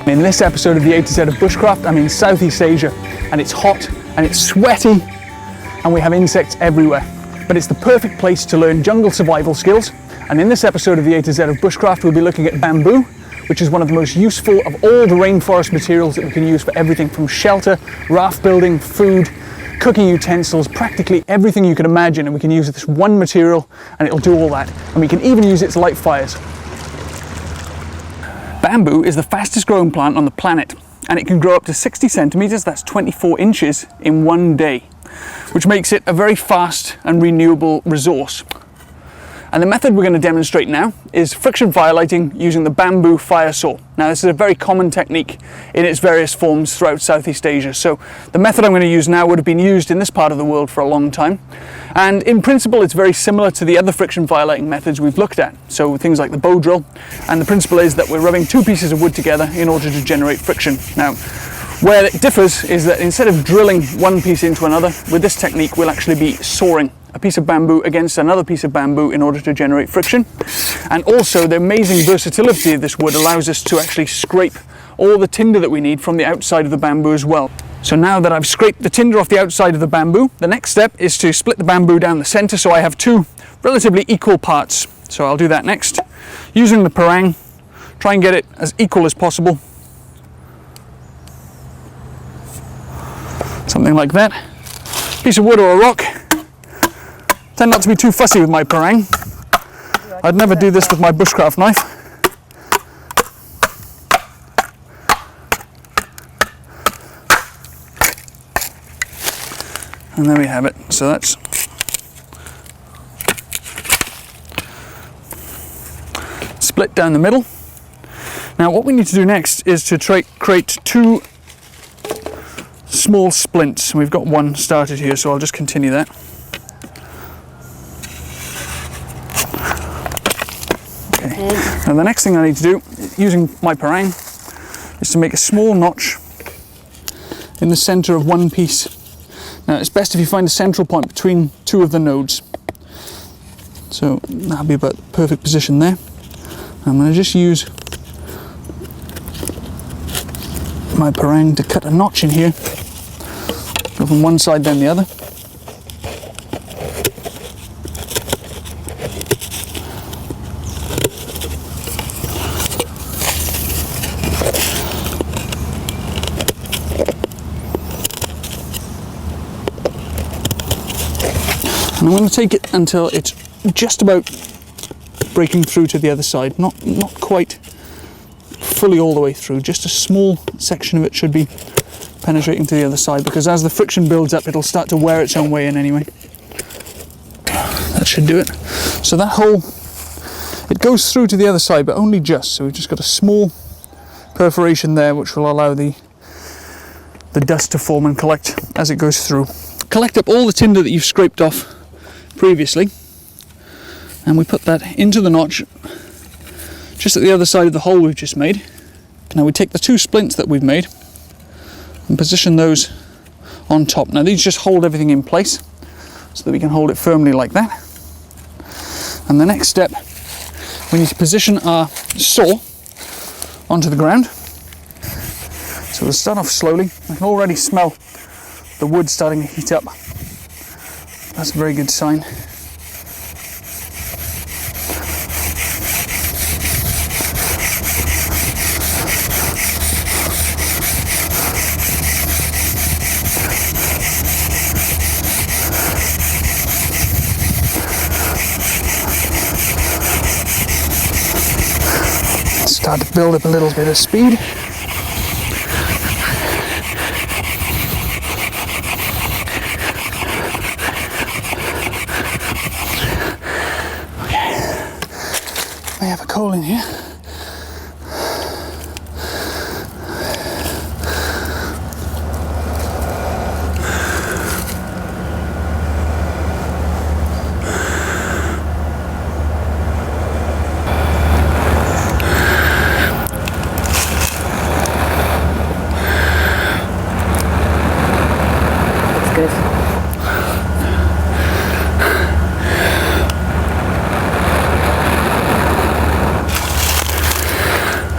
In this episode of the A to Z of Bushcraft, I'm in Southeast Asia, and it's hot and it's sweaty and we have insects everywhere. But it's the perfect place to learn jungle survival skills. And in this episode of the A to Z of Bushcraft, we'll be looking at bamboo, which is one of the most useful of all the rainforest materials that we can use for everything from shelter, raft building, food, cooking utensils, practically everything you can imagine. And we can use this one material and it'll do all that. And we can even use it to light fires. Bamboo is the fastest growing plant on the planet, and it can grow up to 60 centimeters, that's 24 inches, in one day, which makes it a very fast and renewable resource. And the method we're going to demonstrate now is friction fire lighting using the bamboo fire saw. Now, this is a very common technique in its various forms throughout Southeast Asia. So the method I'm going to use now would have been used in this part of the world for a long time. And in principle, it's very similar to the other friction fire lighting methods we've looked at. So things like the bow drill. And the principle is that we're rubbing two pieces of wood together in order to generate friction. Now, where it differs is that instead of drilling one piece into another, with this technique, we'll actually be sawing a piece of bamboo against another piece of bamboo in order to generate friction. And also the amazing versatility of this wood allows us to actually scrape all the tinder that we need from the outside of the bamboo as well. So now that I've scraped the tinder off the outside of the bamboo, the next step is to split the bamboo down the center so I have two relatively equal parts. So I'll do that next. Using the parang, try and get it as equal as possible. Something like that. Piece of wood or a rock. Tend not to be too fussy with my parang. I'd never do this with my bushcraft knife. And there we have it. So that's split down the middle. Now what we need to do next is to create two small splints. We've got one started here, so I'll just continue that. Okay. Now the next thing I need to do, using my parang, is to make a small notch in the center of one piece. Now it's best if you find a central point between two of the nodes. So that'll be about the perfect position there. I'm going to just use my parang to cut a notch in here. Go from one side then the other. And I'm going to take it until it's just about breaking through to the other side. Not quite fully all the way through, just a small section of it should be penetrating to the other side, because as the friction builds up it'll start to wear its own way in anyway. That should do it. So that hole, it goes through to the other side but only just, so we've just got a small perforation there which will allow the dust to form and collect as it goes through. Collect up all the tinder that you've scraped off previously, and we put that into the notch just at the other side of the hole we've just made. Now we take the two splints that we've made and position those on top. Now these just hold everything in place so that we can hold it firmly like that. And the next step, we need to position our saw onto the ground. So we'll start off slowly. I can already smell the wood starting to heat up. That's a very good sign. Start to build up a little bit of speed. I have a coal in here. That's good.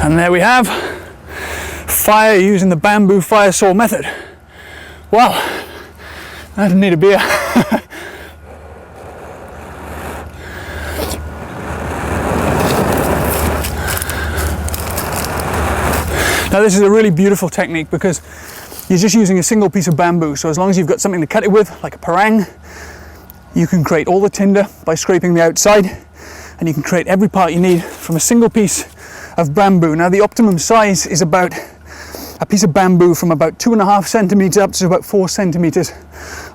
And there we have fire using the bamboo fire saw method. Wow, I need a beer. Now this is a really beautiful technique because you're just using a single piece of bamboo, so as long as you've got something to cut it with, like a parang, you can create all the tinder by scraping the outside, and you can create every part you need from a single piece of bamboo. Now the optimum size is about a piece of bamboo from about 2.5 centimeters up to about 4 centimeters.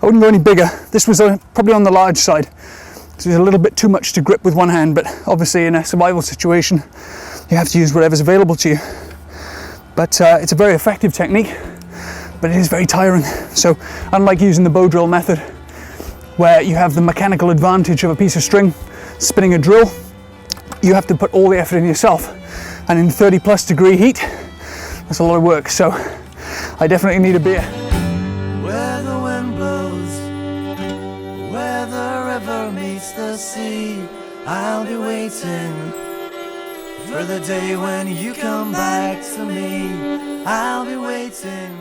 I wouldn't go any bigger. This was probably on the large side. So it's a little bit too much to grip with one hand, but obviously in a survival situation, you have to use whatever's available to you. But it's a very effective technique, but it is very tiring. So unlike using the bow drill method, where you have the mechanical advantage of a piece of string spinning a drill, you have to put all the effort in yourself. And in 30+ degree heat, that's a lot of work. So I definitely need a beer. Where the wind blows, where the river meets the sea, I'll be waiting for the day when you come back to me. I'll be waiting.